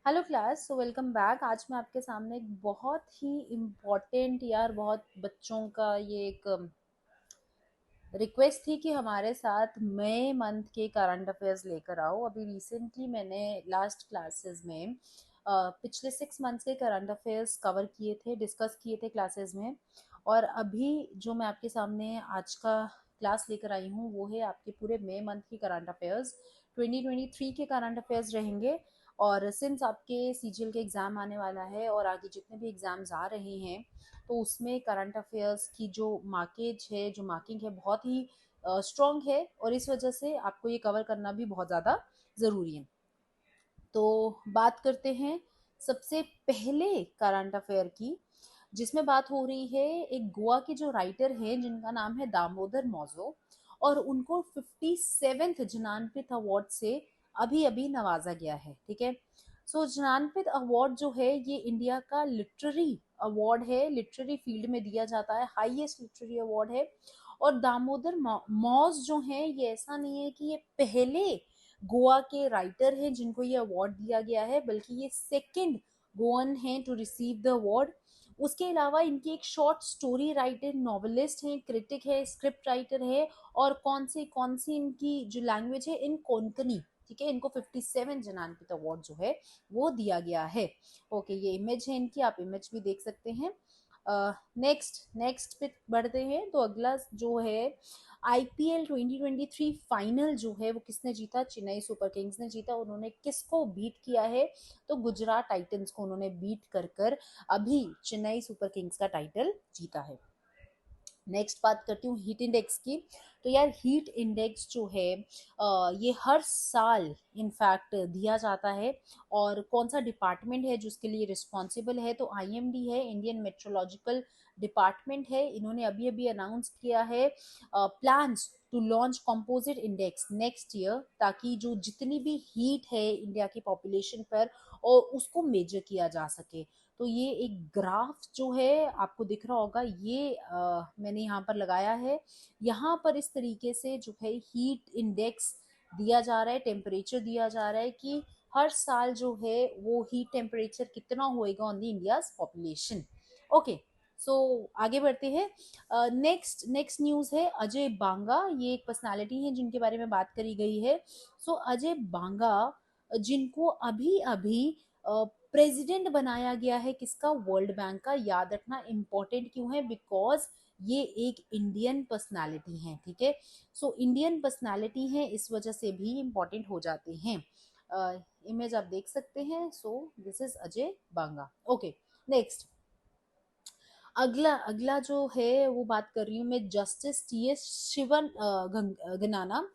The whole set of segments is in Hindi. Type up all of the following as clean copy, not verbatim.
Hello class, so welcome back. आज मैं आपके सामने एक बहुत ही इम्पोर्टेंट यार बहुत बच्चों का ये एक रिक्वेस्ट थी कि हमारे साथ मई मंथ के करंट अफेयर्स लेकर आओ। अभी रिसेंटली मैंने लास्ट क्लासेस में पिछले 6 मंथ्स के करंट अफेयर्स कवर किए थे, डिस्कस किए थे क्लासेस में। और अभी जो मैं आपके सामने आज का क्लास लेकर आई हूँ वो है आपके पूरे मई मंथ की करंट अफेयर्स। 2023 के करंट अफेयर्स रहेंगे। और सिंस आपके सीजीएल के एग्ज़ाम आने वाला है और आगे जितने भी एग्ज़ाम्स आ रहे हैं तो उसमें करंट अफेयर्स की जो मार्केज है, जो मार्किंग है, बहुत ही स्ट्रॉन्ग है और इस वजह से आपको ये कवर करना भी बहुत ज़्यादा ज़रूरी है। तो बात करते हैं सबसे पहले करंट अफेयर की, जिसमें बात हो रही है एक गोवा के जो राइटर हैं जिनका नाम है दामोदर मौजो, और उनको 57th ज्ञानपीठ अवार्ड से अभी अभी नवाजा गया है। ठीक है। सो ज्ञानपीठ अवार्ड जो है ये इंडिया का लिटरेरी अवार्ड है, लिटरेरी फील्ड में दिया जाता है, हाईएस्ट लिटरेरी अवार्ड है। और दामोदर मौज जो है ये ऐसा नहीं है कि ये पहले गोवा के राइटर हैं जिनको ये अवार्ड दिया गया है, बल्कि ये सेकंड गोवन हैं टू रिसीव द अवार्ड। उसके अलावा इनकी एक शॉर्ट स्टोरी राइटर, नॉवेलिस्ट हैं, क्रिटिक है, स्क्रिप्ट राइटर है। और कौन सी इनकी जो लैंग्वेज है, इन कोंकणी। ठीक है, इनको 57 ज्ञानपीठ अवार्ड जो है वो दिया गया है। ओके, ये इमेज है इनकी, आप इमेज भी देख सकते हैं। नेक्स्ट नेक्स्ट पे बढ़ते हैं। तो अगला जो है आईपीएल 2023 फाइनल जो है वो किसने जीता? चेन्नई सुपर किंग्स ने जीता। उन्होंने किसको बीट किया है? तो गुजरात टाइटंस को उन्होंने बीट कर अभी चेन्नई सुपर किंग्स का टाइटल जीता है। नेक्स्ट बात करती हूँ हीट इंडेक्स की। तो यार हीट इंडेक्स जो है ये हर साल इनफैक्ट दिया जाता है। और कौन सा डिपार्टमेंट है जो उसके लिए रिस्पॉन्सिबल है? तो आईएमडी है, इंडियन मेट्रोलॉजिकल डिपार्टमेंट है। इन्होंने अभी अभी अनाउंस किया है plans to launch composite index next year, ताकि जो जितनी भी हीट है इंडिया की पॉपुलेशन पर और उसको मेजर किया जा सके। तो ये एक ग्राफ जो है आपको दिख रहा होगा, ये मैंने यहाँ पर लगाया है। यहाँ पर इस तरीके से जो है हीट इंडेक्स दिया जा रहा है, टेम्परेचर दिया जा रहा है कि हर साल जो है वो हीट टेम्परेचर कितना होएगा on the India's population. Okay, so आगे बढ़ते हैं। नेक्स्ट नेक्स्ट न्यूज है अजय बांगा। ये एक पर्सनालिटी है जिनके बारे में बात करी गई है। सो अजय बांगा जिनको अभी अभी प्रेसिडेंट बनाया गया है, किसका? वर्ल्ड बैंक का। याद रखना इम्पोर्टेंट क्यों है? बिकॉज ये एक इंडियन पर्सनालिटी है। ठीक है, सो इंडियन पर्सनालिटी है, इस वजह से भी इम्पोर्टेंट हो जाते हैं। इमेज आप देख सकते हैं। So this is Ajay Banga. Okay, next अगला अगला जो है वो बात कर रही हूँ मैं जस्टिस टीएस शिवन गनाना।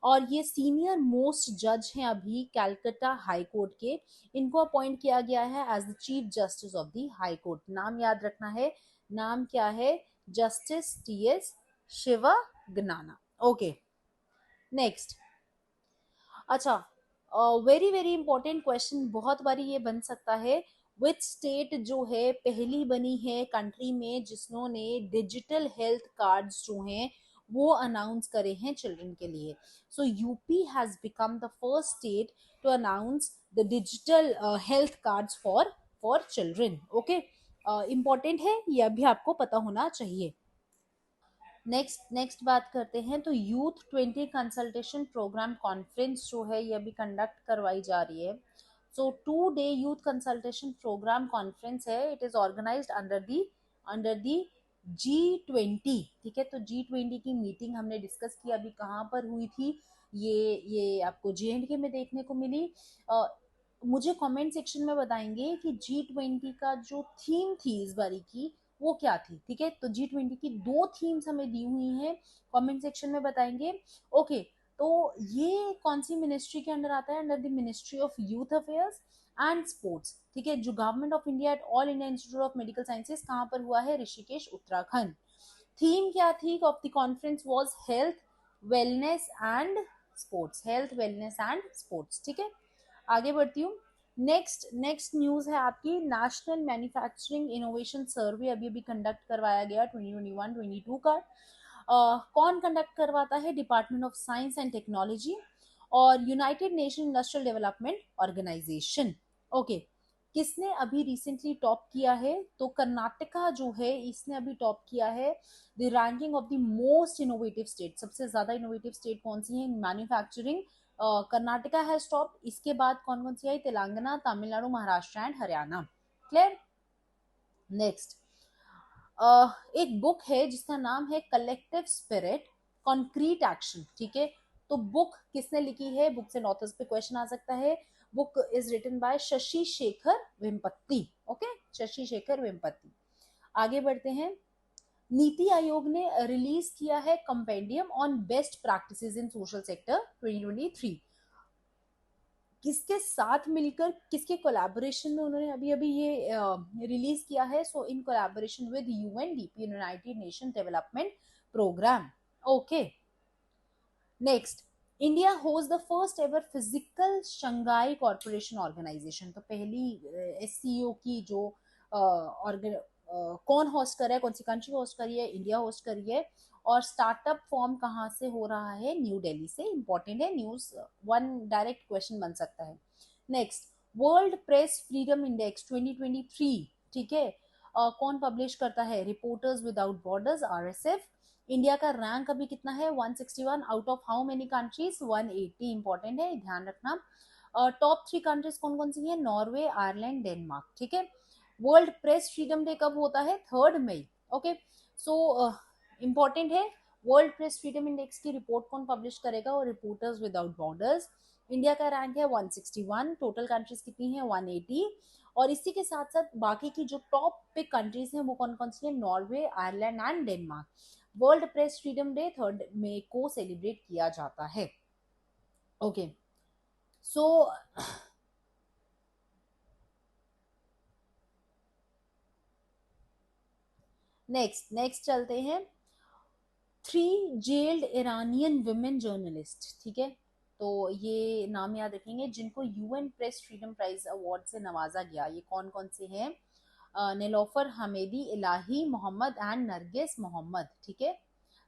और ये सीनियर मोस्ट जज हैं अभी कैलकाटा हाई कोर्ट के। इनको अपॉइंट किया गया है as the chief justice of the high court. नाम याद रखना है, नाम क्या है? Justice TS Sivagnanam. Okay, next. अच्छा, वेरी वेरी इंपॉर्टेंट क्वेश्चन बहुत बारी ये बन सकता है। विच स्टेट जो है पहली बनी है कंट्री में जिसने डिजिटल हेल्थ कार्ड्स जो हैं वो अनाउंस करे हैं चिल्ड्रन के लिए? So UP has become the first state to announce the digital health cards for children. Okay, important है, ये अभी आपको पता होना चाहिए। नेक्स्ट नेक्स्ट बात करते हैं। तो यूथ 20 कंसल्टेशन प्रोग्राम कॉन्फ्रेंस जो है ये अभी कंडक्ट करवाई जा रही है। So 2 day youth consultation programme conference है। It is organised under the G20। ठीक है, तो G20 की मीटिंग हमने डिस्कस की अभी कहाँ पर हुई थी? ये आपको JNK में देखने को मिली। अ, मुझे कमेंट सेक्शन में बताएंगे कि G20 का जो थीम थी इस बारी की वो क्या थी। ठीक है, तो G20 की 2 थीम्स हमें दी हुई हैं, कमेंट सेक्शन में बताएंगे। ओके, तो ये कौन सी मिनिस्ट्री के अंडर आता है? Under the ministry of youth affairs and sports. ठीक है, जो government of India at all India institute of medical sciences कहाँ पर हुआ है? ऋषिकेश, उत्तराखंड। थीम क्या थी of the conference? Was health, wellness and sports. Health, wellness and sports. ठीक है, आगे बढ़ती हूँ। नेक्स्ट नेक्स्ट न्यूज है आपकी नेशनल मैन्युफैक्चरिंग इनोवेशन सर्वे अभी अभी कंडक्ट करवाया गया 2021-22 का। कौन कंडक्ट करवाता है? Department of science and technology और United Nation Industrial Development Organisation. Okay, किसने अभी रिसेंटली टॉप किया है? तो कर्नाटका जो है इसने अभी टॉप किया है the ranking of the most innovative state. सबसे ज्यादा इनोवेटिव स्टेट कौन सी है मैन्युफैक्चरिंग? Karnataka has top. इसके बाद कौन कौन सी आई? Telangana, Tamil Nadu, Maharashtra and Haryana. Clear? Next, एक बुक है जिसका नाम है कलेक्टिव स्पिरिट कॉन्क्रीट एक्शन। ठीक है, तो बुक किसने लिखी है? बुक्स एंड ऑथर्स पे क्वेश्चन आ सकता है। Book is written by Shashi Shekhar Vempati. Okay, Shashi Shekhar Vempati. आगे बढ़ते हैं। नीति आयोग ने रिलीज किया है compendium on best practices in social sector 2023। किसके साथ मिलकर, किसके कोलैबोरेशन में उन्होंने अभी अभी ये रिलीज किया है? So in collaboration with UNDP, United Nation Development Programme. Okay, next, India host the first ever physical Shanghai Corporation Organisation. तो पहली एससीओ की जो कौन होस्ट कर रहा है, कौन सी कंट्री होस्ट कर रही है? इंडिया होस्ट कर रही है। और स्टार्टअप फॉर्म कहाँ से हो रहा है? न्यू दिल्ली से। इंपॉर्टेंट है, न्यूज वन डायरेक्ट क्वेश्चन बन सकता है। Next, world press freedom index 2023। ठीक है, कौन पब्लिश करता है? Reporters without borders, RSF. India का रैंक अभी कितना है? 161 out of how many countries? 180। Important है, ध्यान रखना। टॉप 3 कंट्रीज कौन कौन सी है? Norway, Ireland, Denmark. ठीक है, वर्ल्ड प्रेस फ्रीडम डे कब होता है? 3 मई। ओके, सो इंपॉर्टेंट है, वर्ल्ड प्रेस फ्रीडम इंडेक्स की रिपोर्ट कौन पब्लिश करेगा? और रिपोर्टर्स विदाउट बॉर्डर्स। इंडिया का रैंक है 161, टोटल कंट्रीज कितनी है? 180। और इसी के साथ साथ बाकी की जो टॉप पे कंट्रीज हैं वो कौन कौन सी है? Norway, Ireland and Denmark. World press freedom day 3 मई को सेलिब्रेट किया जाता है। ओके, सो नेक्स्ट चलते हैं। 3 जेल्ड ईरानियन वुमेन जर्नलिस्ट। ठीक है, तो ये नाम याद रखेंगे जिनको UN press freedom prize award से नवाजा गया। ये कौन कौन से हैं? Niloofar Hamedi, Elahe Mohammad and Narges Mohammad. ठीक है,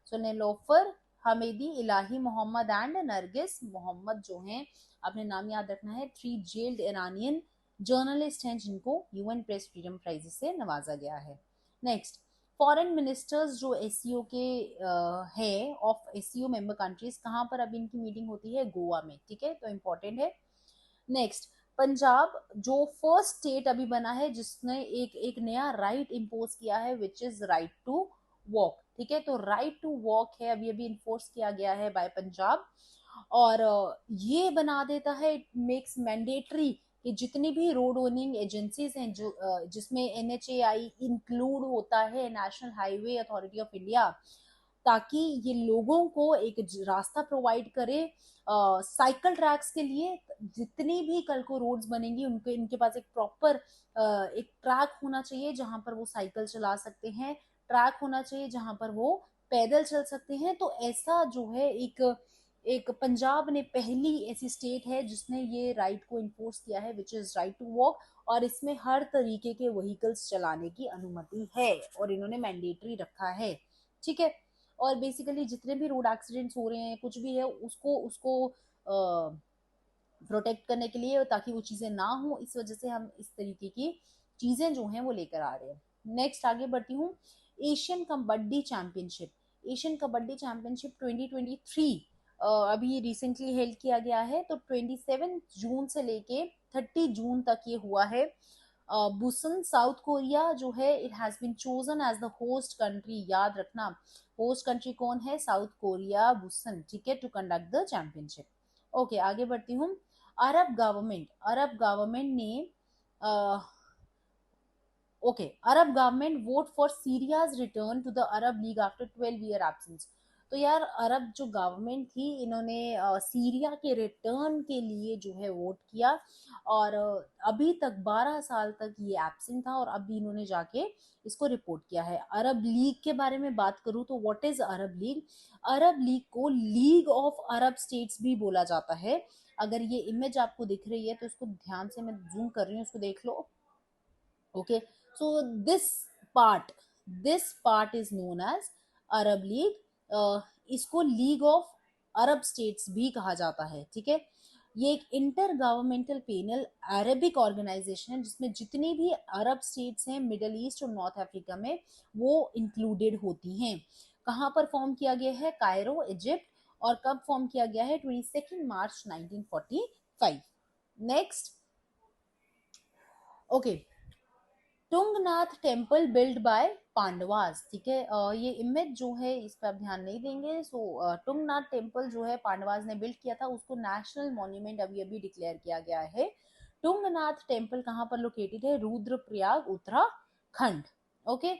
so Niloofar Hamedi, Elahe Mohammad and Narges Mohammad जो हैं, आपने नाम याद रखना है। 3 जेल्ड ईरानियन जर्नलिस्ट हैं जिनको यूएन प्रेस फ्रीडम प्राइज से नवाजा गया है। नेक्स्ट, फॉरेन मिनिस्टर्स जो एससीओ के है ऑफ एससीओ मेंबर कंट्रीज, कहाँ पर अभी इनकी मीटिंग होती है? गोवा में। ठीक है, तो इंपॉर्टेंट है। नेक्स्ट, पंजाब जो फर्स्ट स्टेट अभी बना है जिसने एक नया राइट इम्पोज किया है which is right to walk. ठीक है, तो राइट टू वॉक है अभी अभी इन्फोर्स किया गया है बाय पंजाब। और ये बना देता है, इट मेक्स मैंडेटरी कि जितनी भी रोड ओनिंग एजेंसीज हैं जो जिसमें एनएचएआई इंक्लूड होता है, national highway authority of India, ताकि ये लोगों को एक रास्ता प्रोवाइड करे साइकिल ट्रैक्स के लिए। जितनी भी कल को रोड्स बनेंगी उनके इनके पास एक प्रॉपर एक ट्रैक होना चाहिए जहां पर वो साइकिल चला सकते हैं, ट्रैक होना चाहिए जहां पर वो पैदल चल सकते हैं। तो ऐसा जो है एक एक पंजाब ने पहली ऐसी स्टेट है जिसने ये राइट को इन्फोर्स किया है which is right to walk. और इसमें हर तरीके के व्हीकल्स चलाने की अनुमति है और इन्होंने मैंडेटरी रखा है। ठीक है, और बेसिकली जितने भी रोड एक्सीडेंट्स हो रहे हैं कुछ भी है उसको उसको प्रोटेक्ट करने के लिए, ताकि वो चीजें ना हो, इस वजह से हम इस तरीके की चीजें जो हैं वो लेकर आ रहे हैं। नेक्स्ट आगे बढ़ती हूँ। Asian kabaddi championship, Asian kabaddi championship 2023 अभी रिसेंटली हेल्ड किया गया है। तो 27 जून से लेके 30 जून तक ये हुआ है। बुसन साउथ कोरिया जो है it has been chosen as the host country. याद रखना, होस्ट कंट्री कौन है? South Korea, Busan. ठीक है, to conduct the championship. Okay, आगे बढ़ती हूँ। अरब गवर्नमेंट ने okay, Arab government vote for Syria's return to the Arab League after 12 year absence. तो यार अरब जो गवर्नमेंट थी इन्होंने सीरिया के रिटर्न के लिए जो है वोट किया। और अभी तक 12 साल तक ये एब्सेंट था और अभी इन्होंने जाके इसको रिपोर्ट किया है। अरब लीग के बारे में बात करूं तो what is Arab league? Arab league को लीग ऑफ अरब स्टेट्स भी बोला जाता है। अगर ये इमेज आपको दिख रही है तो इसको ध्यान से मैं जूम कर रही हूँ, इसको देख लो। Okay, so this part this part is known as Arab League. इसको लीग ऑफ अरब स्टेट्स भी कहा जाता है। ठीक है, ये एक intergovernmental panel Arabic organisation है जिसमें जितनी भी अरब स्टेट्स हैं मिडल ईस्ट और नॉर्थ अफ्रीका में वो इंक्लूडेड होती हैं। कहाँ पर फॉर्म किया गया है? Cairo, Egypt. और कब फॉर्म किया गया है? 22 मार्च 1945। Next, okay, Tungnath temple build by Pandavas, ठीक है। ये इमेज जो है इस पर आप ध्यान नहीं देंगे। सो तुंगनाथ टेम्पल जो है पांडवास ने बिल्ड किया था, उसको नेशनल मॉन्यूमेंट अभी अभी डिक्लेयर किया गया है। तुंगनाथ टेम्पल कहाँ पर लोकेटेड है? रुद्रप्रयाग, उत्तराखंड। ओके,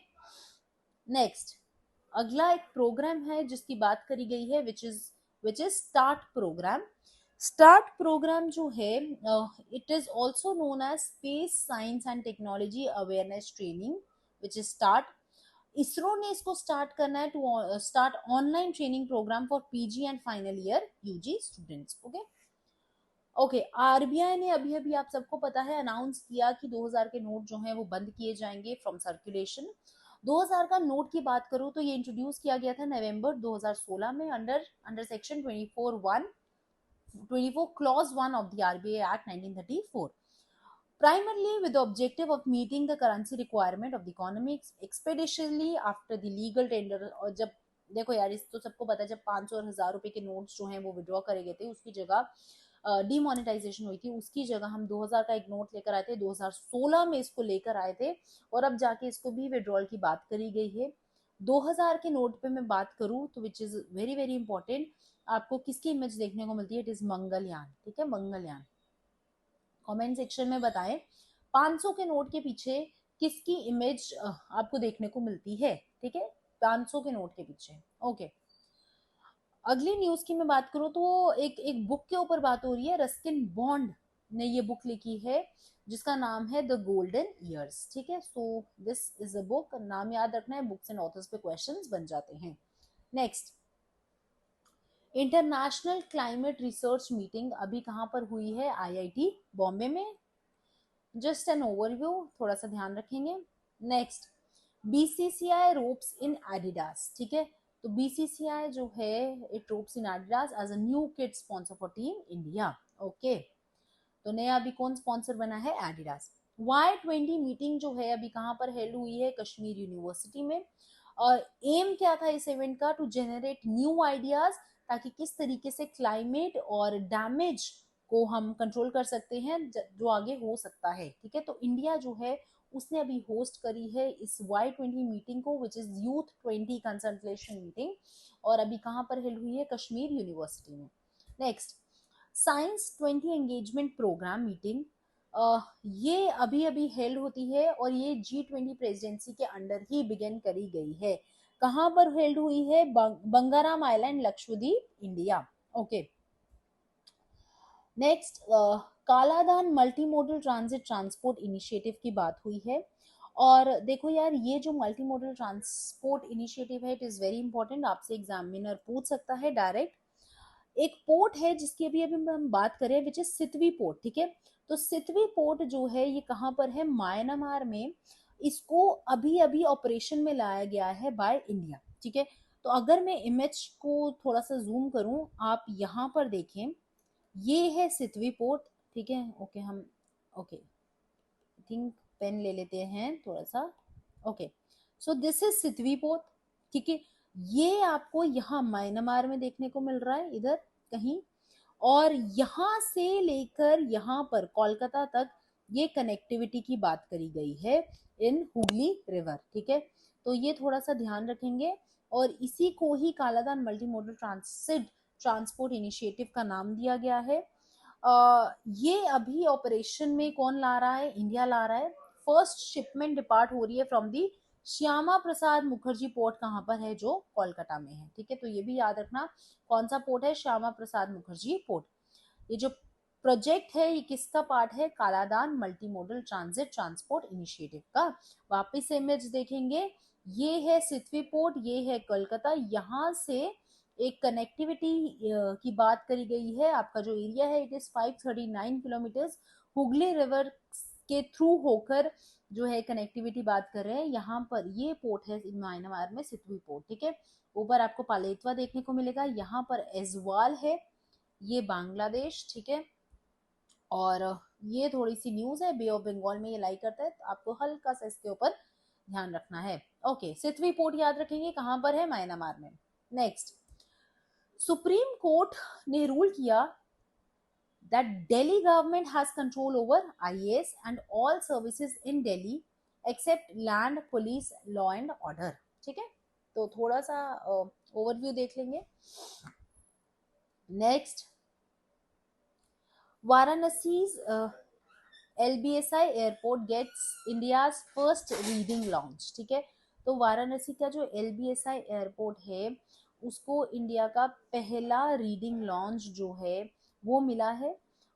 नेक्स्ट, अगला एक प्रोग्राम है जिसकी बात करी गई है which is start program. Start program जो है it is also known as space science and technology awareness training which is start. ISRO ने इसको स्टार्ट करना है to start online training program for PG and final year UG students. Okay, okay, RBI ने अभी अभी आप सबको पता है अनाउंस किया कि 2000 के नोट जो हैं वो बंद किए जाएंगे फ्रॉम सर्कुलेशन। 2000 का नोट की बात करूं तो ये इंट्रोड्यूस किया गया था नवंबर 2016 में under under section 24 clause 1 of the RBI Act 1934, primarily with the objective of meeting the currency requirement of the economy expeditiously after the legal tender। और जब देखो यार, इस तो सबको पता है, जब 500 और 1000 रुपए के नोट्स जो हैं वो विड्रॉ करे गए थे उसकी जगह डीमोनेटाइजेशन हुई थी, उसकी जगह हम 2000 का एक नोट लेकर आए थे, 2016 में इसको लेकर आए थे और अब जाके इसको भी विड्रॉल की बात करी गई है। 2000 के नोट पे मैं बात करूं तो which is very very important, आपको किसकी इमेज देखने को मिलती है? इट इज मंगलयान, ठीक है, मंगलयान। कमेंट सेक्शन में बताएं 500 के नोट के पीछे किसकी इमेज आपको देखने को मिलती है, ठीक है, 500 के नोट के पीछे। ओके, अगली न्यूज की मैं बात करूं तो एक एक बुक के ऊपर बात हो रही है। रस्किन बॉन्ड ने ये बुक लिखी है जिसका नाम है द गोल्डन ईयर्स, ठीक है। सो दिस इज अ बुक, नाम याद रखना है, बुक्स एंड ऑथर्स पे क्वेश्चंस बन जाते हैं। Next, international climate research meeting अभी कहाँ पर हुई है? आईआईटी बॉम्बे में। जस्ट एन ओवरव्यू, थोड़ा सा ध्यान रखेंगे। Next, BCCI ropes in Adidas, ठीक है। तो बीसीसीआई जो है it ropes in Adidas as a new kit sponsor for team India. Okay, तो नया अभी कौन स्पॉन्सर बना है? एडिडास। Y20 मीटिंग जो है अभी कहाँ पर हेल्ड हुई है? कश्मीर यूनिवर्सिटी में। और एम क्या था इस इवेंट का? टू जनरेट न्यू आइडियाज, ताकि किस तरीके से क्लाइमेट और डैमेज को हम कंट्रोल कर सकते हैं जो आगे हो सकता है, ठीक है। तो इंडिया जो है उसने अभी होस्ट करी है इस Y20 मीटिंग को which is youth 20 consultation meeting, और अभी कहाँ पर हेल्ड हुई है? कश्मीर यूनिवर्सिटी में। Next, science 20 engagement program meeting, ये अभी अभी हेल्ड होती है और ये G20 प्रेसिडेंसी के अंडर ही बिगिन करी गई है। कहाँ पर हेल्ड हुई है? Bangaram island, Lakshadweep, India. Okay, next, Kaladan multi modal transit transport initiative की बात हुई है। और देखो यार, ये जो मल्टी मॉडल ट्रांसपोर्ट इनिशिएटिव है इट इज वेरी इंपॉर्टेंट, आपसे एग्जामिनर पूछ सकता है डायरेक्ट। एक पोर्ट है जिसकी अभी अभी हम बात करें विच इज सितवी पोर्ट, ठीक है। तो सितवी पोर्ट जो है ये कहाँ पर है? म्यांमार में। इसको अभी अभी ऑपरेशन में लाया गया है बाय इंडिया, ठीक है। तो अगर मैं इमेज को थोड़ा सा जूम करूं, आप यहाँ पर देखें, ये है सितवी पोर्ट, ठीक है। ओके, हम ओके थिंक पेन ले लेते हैं थोड़ा सा। Okay, so this is Sittwe port, ठीक है। ये आपको यहाँ म्यांमार में देखने को मिल रहा है इधर कहीं, और यहाँ से लेकर यहाँ पर कोलकाता तक ये कनेक्टिविटी की बात करी गई है इन हुगली रिवर, ठीक है। तो ये थोड़ा सा ध्यान रखेंगे, और इसी को ही Kaladan multi modal transit transport initiative का नाम दिया गया है। ये अभी ऑपरेशन में कौन ला रहा है? इंडिया ला रहा है। फर्स्ट शिपमेंट डिपार्ट हो रही है from the Shyama Prasad Mukherjee port, कहाँ पर है? जो कोलकाता में है, ठीक है। तो ये भी याद रखना, कौन सा पोर्ट है? श्यामा प्रसाद मुखर्जी पोर्ट। ये जो प्रोजेक्ट है ये किसका पार्ट है? Kaladan multi modal transit transport initiative का। वापिस इमेज देखेंगे, ये है सितवी पोर्ट, ये है कोलकाता, यहाँ से एक कनेक्टिविटी की बात करी गई है। आपका जो एरिया है it is 539 kilometres, Hooghly river के थ्रू होकर जो है कनेक्टिविटी बात कर रहे हैं। यहाँ पर ये पोर्ट है म्यांमार में, सितवी पोर्ट, ठीक है। ऊपर आपको पालेतवा देखने को मिलेगा, यहाँ पर एजवाल है, ये बांग्लादेश, ठीक है। और ये थोड़ी सी न्यूज है, बे ऑफ बंगाल में ये लाई करता है, तो आपको हल्का सा इसके ऊपर ध्यान रखना है। ओके, सितवी पोर्ट याद रखेंगे कहां पर है, म्यांमार में। नेक्स्ट, सुप्रीम कोर्ट ने रूल किया that Delhi government has control over IAS and all services in Delhi except land, police, law and order। ठीक है, तो थोड़ा सा ओवरव्यू देख लेंगे। Next, Varanasi LBSI airport gets India first reading launch. ठीक है, तो वाराणसी का जो LBSI एयरपोर्ट है उसको इंडिया का पहला रीडिंग लॉन्च जो है वो मिला है।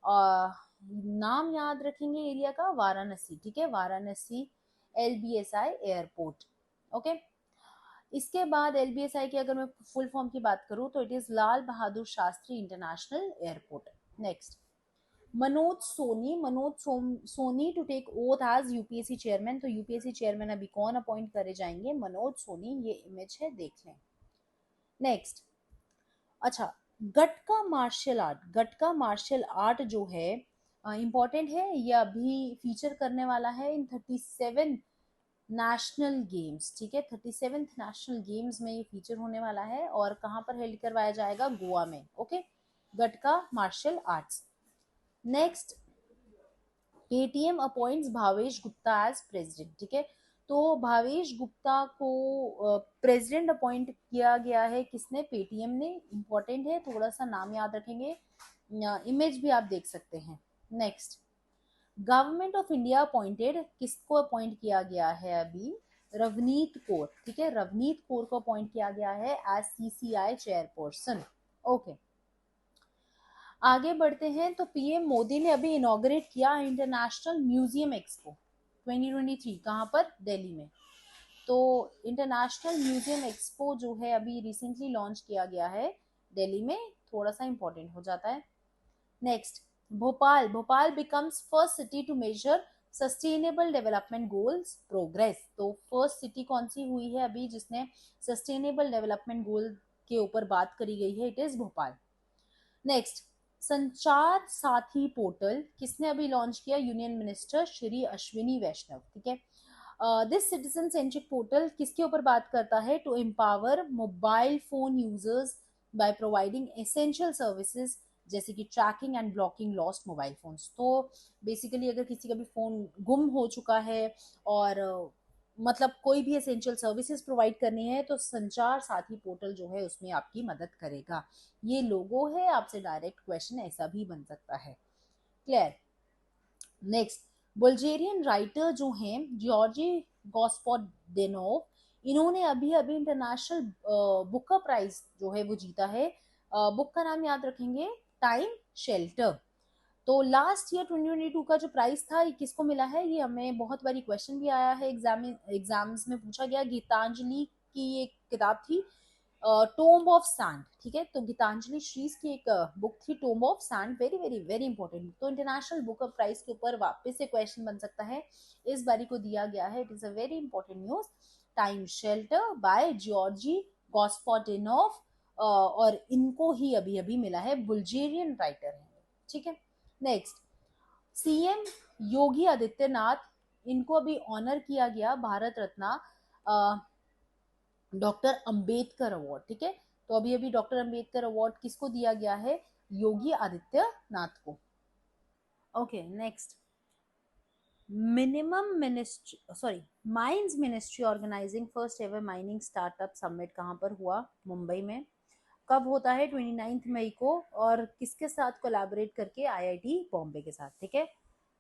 नाम याद रखेंगे एरिया का, वाराणसी। ठीक है, वाराणसी LBSI एयरपोर्ट। ओके, इसके बाद LBSI की अगर मैं फुल फॉर्म की बात करूं तो it is Lal Bahadur Shastri international airport. Next, Manoj Soni to take oath as UPSC chairman. तो यूपीएससी चेयरमैन अभी कौन अपॉइंट करे जाएंगे, मनोज सोनी। ये इमेज है, देख लें। नेक्स्ट, अच्छा, गटका मार्शल आर्ट जो है इंपॉर्टेंट है, ये अभी फीचर करने वाला है इन 37 नेशनल गेम्स। ठीक है, 37 नेशनल गेम्स में ये फीचर होने वाला है, और कहाँ पर हेल्ड करवाया जाएगा, गोवा में। Okay, Gatka martial arts. Next, Paytm appoints Bhavesh Gupta as president. ठीक है, तो भावेश गुप्ता को प्रेसिडेंट अपॉइंट किया गया है, किसने, पेटीएम ने। इंपॉर्टेंट है, थोड़ा सा नाम याद रखेंगे, इमेज भी आप देख सकते हैं। Next, government of India appointed, किसको अपॉइंट किया गया है अभी, रवनीत कौर। ठीक है, रवनीत कौर को अपॉइंट किया गया है एज CCI चेयरपर्सन। ओके, आगे बढ़ते हैं। तो पीएम मोदी ने अभी इनॉग्रेट किया इंटरनेशनल म्यूजियम एक्सपो 2023, कहाँ पर, दिल्ली में। तो इंटरनेशनल म्यूजियम एक्सपो जो है अभी रिसेंटली लॉन्च किया गया है दिल्ली में, थोड़ा सा इंपॉर्टेंट हो जाता है। Next, Bhopal becomes first city to measure sustainable development goals progress. तो फर्स्ट सिटी कौन सी हुई है अभी जिसने सस्टेनेबल डेवलपमेंट गोल के ऊपर बात करी गई है, इट इज भोपाल। नेक्स्ट, संचार साथी पोर्टल किसने अभी लॉन्च किया, यूनियन मिनिस्टर श्री अश्विनी वैष्णव। ठीक है, दिस सिटीजन सेंट्रिक पोर्टल किसके ऊपर बात करता है, to empower mobile phone users by providing essential services जैसे कि tracking and blocking lost mobile phones. तो बेसिकली अगर किसी का भी फोन गुम हो चुका है और मतलब कोई भी एसेंशियल सर्विसेज प्रोवाइड करनी है तो संचार साथी पोर्टल जो है उसमें आपकी मदद करेगा। ये लोगो है, आपसे डायरेक्ट क्वेश्चन ऐसा भी बन सकता है। क्लियर। नेक्स्ट, बुल्गेरियन राइटर जो हैं जॉर्जी गॉस्पोडेनोव, इन्होंने अभी अभी इंटरनेशनल बुकर प्राइज जो है वो जीता है। बुक का नाम याद रखेंगे, टाइम शेल्टर। तो लास्ट ईयर 2022 का जो प्राइस था ये किसको मिला है, ये हमें बहुत बारी क्वेश्चन भी आया है, एग्जाम्स में पूछा गया। गीतांजलि की एक किताब थी, टोम्ब ऑफ सैंड। ठीक है, तो गीतांजलि श्रीज की एक बुक थी, tomb of sand, very very very important. तो इंटरनेशनल बुक ऑफ प्राइस के ऊपर वापस से क्वेश्चन बन सकता है, इस बारी को दिया गया है। It is a very important news, Time Shelter by Georgi Gospodinov, और इनको ही अभी अभी मिला है, बुल्गेरियन राइटर है। ठीक है, नेक्स्ट, CM योगी आदित्यनाथ, इनको अभी ऑनर किया गया भारत रत्न डॉक्टर अंबेडकर अवार्ड। ठीक है, तो अभी अभी डॉक्टर अंबेडकर अवार्ड किसको दिया गया है, योगी आदित्यनाथ को। Okay, next, minimum ministry sorry mines ministry organising first ever mining startup summit, कहाँ पर हुआ, मुंबई में। कब होता है, 29 मई को, और किसके साथ कोलैबोरेट करके, IIT बॉम्बे के साथ। ठीक है,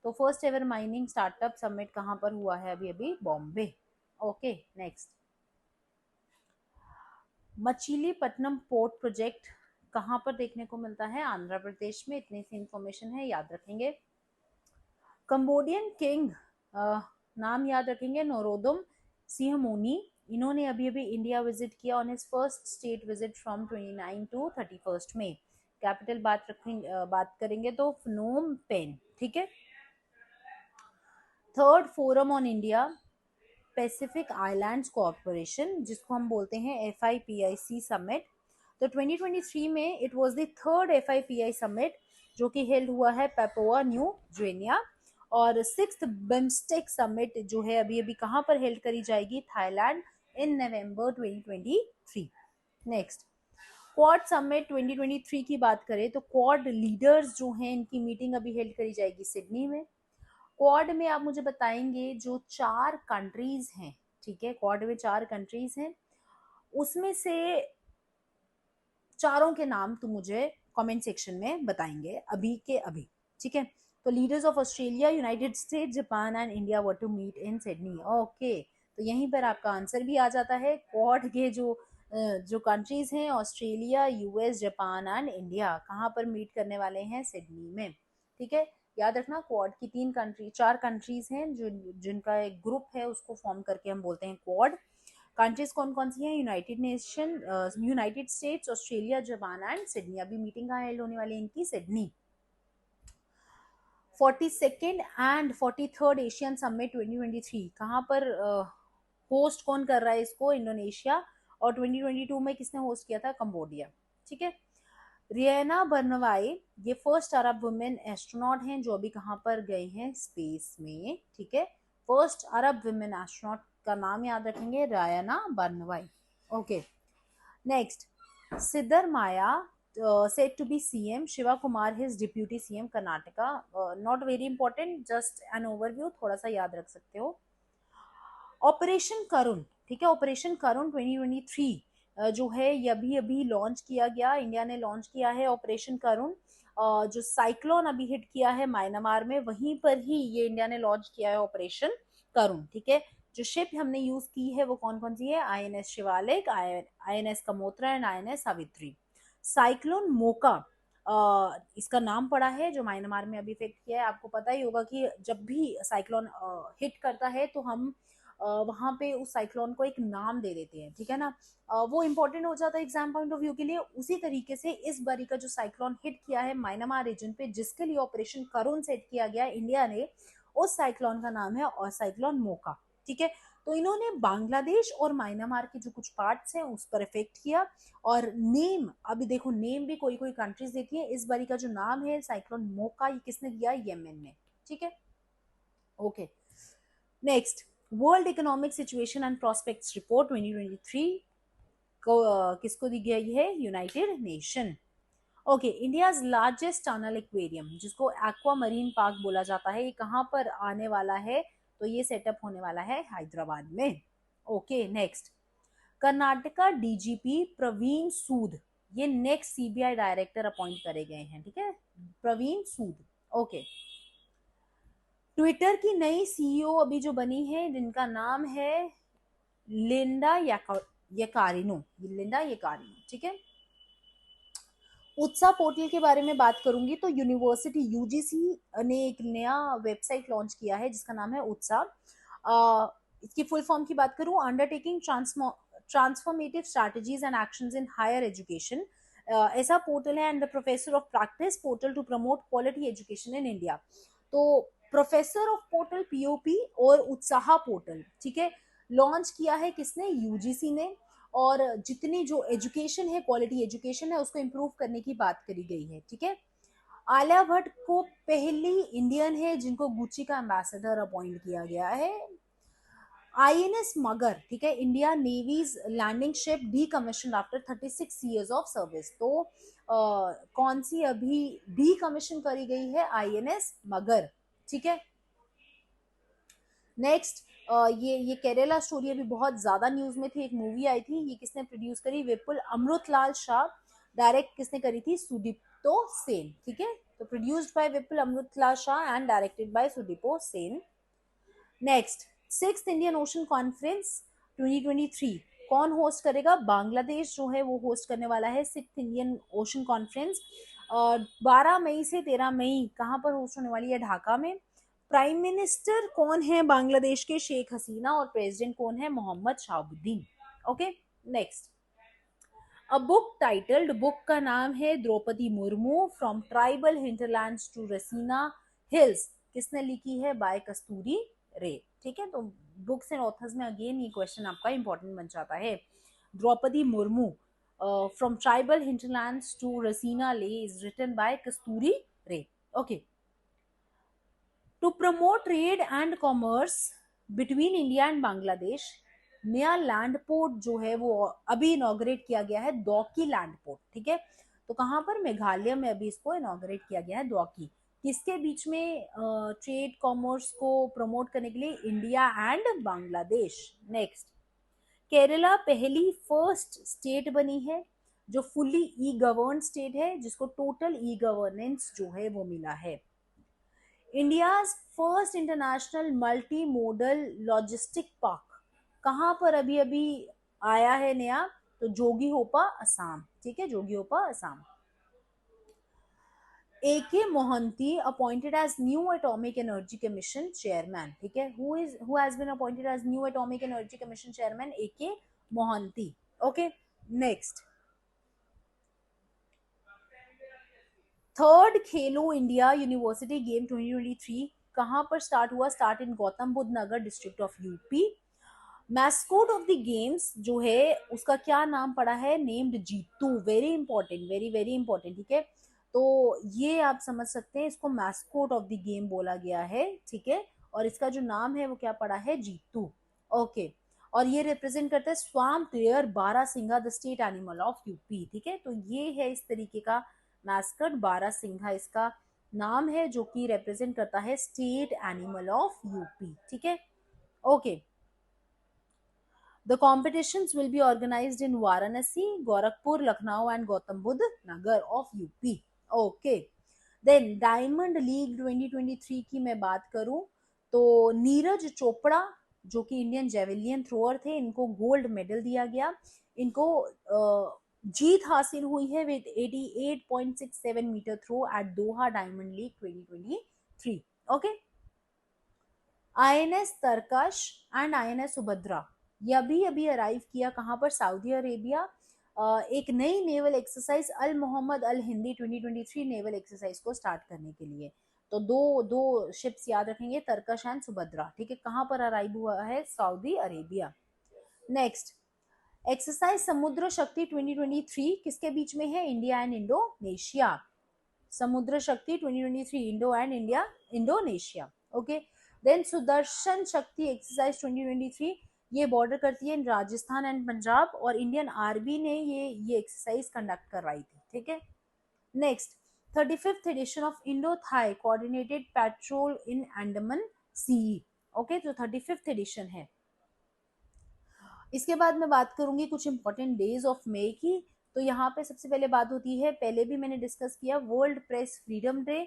तो first ever mining startup summit कहाँ पर हुआ है, अभी अभी Bombay. Okay, next, Machilipatnam port project कहाँ पर देखने को मिलता है, आंध्र प्रदेश में। इतनी सी इंफॉर्मेशन है, याद रखेंगे। कंबोडियन किंग, नाम याद रखेंगे, नोरोदम सिहमोनी, इन्होंने अभी अभी इंडिया विजिट किया on his first state visit from 29 to 31 मई। कैपिटल बात करेंगे तो फनोम पेन। ठीक है, third forum on India Pacific islands corporation, जिसको हम बोलते हैं FIPIC समिट, तो 2023 में it was the third FIPI summit जो कि हेल्ड हुआ है पेपुआ न्यू गिनिया, और सिक्स्थ बिम्स्टेक समिट जो है अभी अभी कहाँ पर हेल्ड करी जाएगी, थाईलैंड, इन नवंबर 2023। नेक्स्ट, क्वाड समिट 2023 की बात करें तो क्वाड लीडर्स जो हैं इनकी मीटिंग अभी हेल्ड करी जाएगी सिडनी में। क्वाड में आप मुझे बताएंगे जो 4 कंट्रीज हैं, ठीक है, क्वाड में 4 कंट्रीज हैं, उसमें से चारों के नाम तुम मुझे कमेंट सेक्शन में बताएंगे अभी के अभी, ठीक है। तो leaders of Australia, United States, Japan and India were to meet in Sydney. Okay, तो यहीं पर आपका आंसर भी आ जाता है। क्वाड के जो कंट्रीज हैं, Australia, US, Japan and India, कहाँ पर मीट करने वाले हैं, सिडनी में, ठीक है। याद रखना, क्वाड की 4 कंट्रीज हैं जो जिनका एक ग्रुप है, उसको फॉर्म करके हम बोलते हैं क्वाड। कंट्रीज कौन कौन सी हैं, United states, Australia, Japan and Sydney. अभी मीटिंग कहाँ हेल्ड होने वाली है इनकी, Sydney. 42nd and 43rd Asian summit 2023 कहाँ पर होस्ट कौन कर रहा है इसको, इंडोनेशिया, और 2022 में किसने होस्ट किया था, कंबोडिया, ठीक है। रियाना बर्नवाई ये फर्स्ट अरब वुमेन एस्ट्रोनॉट हैं जो अभी कहाँ पर गए हैं, स्पेस में, ठीक है। फर्स्ट अरब वुमेन एस्ट्रोनॉट का नाम याद रखेंगे, रायना बर्नवाई। Okay, next, Siddaramaiah said to be CM, Shiva Kumar his deputy CM Karnataka, not very important, just an overview, थोड़ा सा याद रख सकते हो। ऑपरेशन करुण, ठीक है, ऑपरेशन करुण 2023 जो है ये अभी अभी लॉन्च किया गया, इंडिया ने लॉन्च किया है ऑपरेशन करुण। जो साइक्लोन अभी हिट किया है म्यांमार में, वहीं पर ही ये इंडिया ने लॉन्च किया है ऑपरेशन करुण, ठीक है। जो शिप हमने यूज की है वो कौन कौन सी है, INS Shivalik, INS Kamorta and INS Savitri. Cyclone Mocha इसका नाम पड़ा है जो म्यांमार में अभी इफेक्ट किया है। आपको पता ही होगा कि जब भी साइक्लोन हिट करता है तो हम वहां पे उस साइक्लोन को एक नाम दे देते हैं, ठीक है ना। वो इंपॉर्टेंट हो जाता है एग्जाम पॉइंट ऑफ व्यू के लिए। उसी तरीके से इस बारी का जो साइक्लोन हिट किया है म्यांमार रीजन पे, जिसके लिए ऑपरेशन करुण सेट किया गया इंडिया ने, उस साइक्लोन का नाम है और साइक्लोन मोका, ठीक है। तो इन्होंने बांग्लादेश और म्यांमार के जो कुछ पार्ट्स हैं उस पर इफेक्ट किया। और नेम, अभी देखो नेम भी कोई कोई कंट्रीज देती है, इस बारी का जो नाम है साइक्लोन मोका, ये किसने दिया, यमन ने, ठीक है। Okay, next, world economic situation and prospects report 2023 को किसको दी गई है, United nation. Okay, India's largest tunnel aquarium जिसको एक्वा मरीन पार्क बोला जाता है, ये कहाँ पर आने वाला है, तो ये सेटअप होने वाला है हैदराबाद में। Okay, next, Karnataka DGP Praveen Sood ये नेक्स्ट CBI डायरेक्टर अपॉइंट करे गए हैं, ठीक है, प्रवीण सूद। ओके, ट्विटर की नई CEO अभी जो बनी है जिनका नाम है लिंडा यकारिनो, लिंडा यकारिनो, ठीक है। उत्साह पोर्टल के बारे में बात करूंगी तो यूनिवर्सिटी UGC ने एक नया वेबसाइट लॉन्च किया है जिसका नाम है उत्साह। इसकी फुल फॉर्म की बात करूं, undertaking transformative strategies and actions in higher education, ऐसा पोर्टल है, and the professor of practice portal to promote quality education in India. तो प्रोफेसर ऑफ पोर्टल POP और उत्साह पोर्टल, ठीक है, लॉन्च किया है किसने, UGC ने। और जितनी जो एजुकेशन है, क्वालिटी एजुकेशन है, उसको इम्प्रूव करने की बात करी गई है, ठीक है। आलिया भट्ट को पहली इंडियन है जिनको गुच्ची का एम्बेसडर अपॉइंट किया गया है। INS मगर, ठीक है, India navy's landing ship decommission after 36 years of service. तो कौन सी अभी डी कमीशन करी गई है, INS मगर, ठीक है। नेक्स्ट, ये केरला स्टोरी अभी बहुत ज्यादा न्यूज में थी, एक मूवी आई थी, ये किसने प्रोड्यूस करी, विपुल अमृतलाल शाह, डायरेक्ट किसने करी थी, सुदीप्तो सेन, ठीक है। तो produced by Vipul Amritlal Shah and directed by Sudipto Sen. Next, 6th Indian Ocean conference 2023 कौन होस्ट करेगा, बांग्लादेश जो है वो होस्ट करने वाला है 6th इंडियन ओशन कॉन्फ्रेंस। 12 मई से 13 मई कहाँ पर होस्ट होने वाली है, ढाका में। प्राइम मिनिस्टर कौन है बांग्लादेश के, शेख हसीना, और प्रेसिडेंट कौन है, Mohammed Shahabuddin. Okay, next, a book titled, book का नाम है Draupadi Murmu from tribal hinterlands to Raisina hills, किसने लिखी है, बाय कस्तूरी रे, ठीक है। तो बुक्स एंड ऑथर्स में अगेन ये क्वेश्चन आपका इंपॉर्टेंट बन जाता है। Draupadi Murmu from tribal hinterlands to Rasina Leh is written by Kasturi Ray. Okay. To promote trade and commerce between India and Bangladesh, नया लैंड पोर्ट जो है वो अभी इनॉग्रेट किया गया है, दौकी लैंड पोर्ट, ठीक है। तो कहाँ पर, मेघालय में अभी इसको इनॉग्रेट किया गया है, दौकी। किसके बीच में, ट्रेड कॉमर्स को प्रमोट करने के लिए India and Bangladesh. Next, Kerala पहली फर्स्ट स्टेट बनी है जो फुली ई गवर्न स्टेट है, जिसको टोटल ई गवर्नेंस जो है वो मिला है। India's first international multi modal logistic park कहाँ पर अभी अभी आया है नया, तो जोगीहोपा असम, ठीक है, जोगीहोपा Assam. AK Mohanty appointed as new atomic energy commission chairman, ठीक है, who has been appointed as new atomic energy commission chairman, AK Mohanty. Okay, next, third Khelo India university game 2023 कहाँ पर स्टार्ट हुआ, start in Gautam Buddh Nagar district of UP. Mascot of the games जो है उसका क्या नाम पड़ा है, named Jeetu, very important, very very important, ठीक है। तो ये आप समझ सकते हैं, इसको मैस्कोट ऑफ द गेम बोला गया है, ठीक है, और इसका जो नाम है वो क्या पड़ा है, जीतू। ओके, और ये रिप्रेजेंट करता है swamp deer barasingha, the state animal of UP, ठीक है। तो ये है इस तरीके का मैस्कट, बारहसिंघा इसका नाम है, जो कि रिप्रेजेंट करता है स्टेट एनिमल ऑफ यूपी, ठीक है। Okay, the competitions will be organized in Varanasi, Gorakhpur, Lucknow and Gautam Budh Nagar of UP. Okay. Then Diamond League 2023 की मैं बात करूं तो नीरज चोपड़ा जो कि इंडियन जेवलियन थ्रोअर थे, इनको गोल्ड मेडल दिया गया। इनको जीत हासिल हुई है with 88.67 metre throw at Doha Diamond League 2023। ओके, INS Tarkash and INS Subhadra ये अभी अभी अराइव किया कहाँ पर, सऊदी अरेबिया। एक नई नेवल एक्सरसाइज अल मोहम्मद अल हिंदी 2023 नेवल एक्सरसाइज को स्टार्ट करने के लिए। तो दो दो शिप्स याद रखेंगे, तरकश एंड सुभद्रा, ठीक है, कहाँ पर अराइव हुआ है, सऊदी अरेबिया। नेक्स्ट, एक्सरसाइज समुद्र शक्ति 2023 किसके बीच में है, India and Indonesia. Samudra Shakti 2023 Indo and India, Indonesia. Okay, then Sudarshan Shakti exercise 2023 ये बॉर्डर करती है राजस्थान एंड पंजाब, और इंडियन आर्मी ने ये एक्सरसाइज कंडक्ट करवाई थी, ठीक है। Next, 35th edition of Indo Thai coordinated patrol in Andaman sea. Okay, तो 35th एडिशन है। इसके बाद मैं बात करूंगी कुछ इंपॉर्टेंट डेज ऑफ मई की। तो यहाँ पे सबसे पहले बात होती है, पहले भी मैंने डिस्कस किया, वर्ल्ड प्रेस फ्रीडम डे।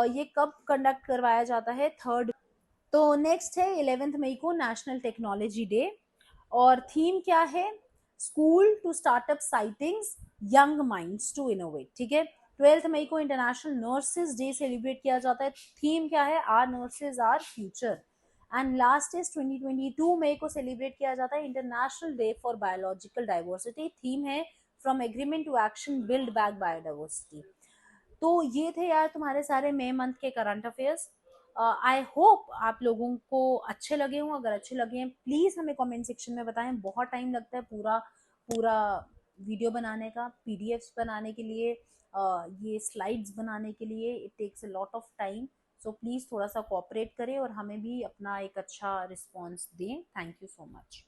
ये कब कंडक्ट करवाया जाता है, थर्ड। तो नेक्स्ट है 11th मई को नेशनल टेक्नोलॉजी डे, और थीम क्या है, स्कूल टू स्टार्टअप साइटिंग्स, यंग माइंड्स टू इनोवेट, ठीक है। 12th मई को इंटरनेशनल नर्सेज डे सेलिब्रेट किया जाता है, थीम क्या है, our nurses our future. And last is 2022 मई को सेलिब्रेट किया जाता है International Day for Biological Diversity, theme है from agreement to action build back biodiversity. तो ये थे यार तुम्हारे सारे मई मंथ के करंट अफेयर्स। आई होप आप लोगों को अच्छे लगे हों, अगर अच्छे लगे हैं प्लीज़ हमें कमेंट सेक्शन में बताएं। बहुत टाइम लगता है पूरा पूरा वीडियो बनाने का, पीडीएफ्स बनाने के लिए, ये स्लाइड्स बनाने के लिए, it takes a lot of time. So please थोड़ा सा कोऑपरेट करें और हमें भी अपना एक अच्छा रिस्पॉन्स दें। Thank you so much.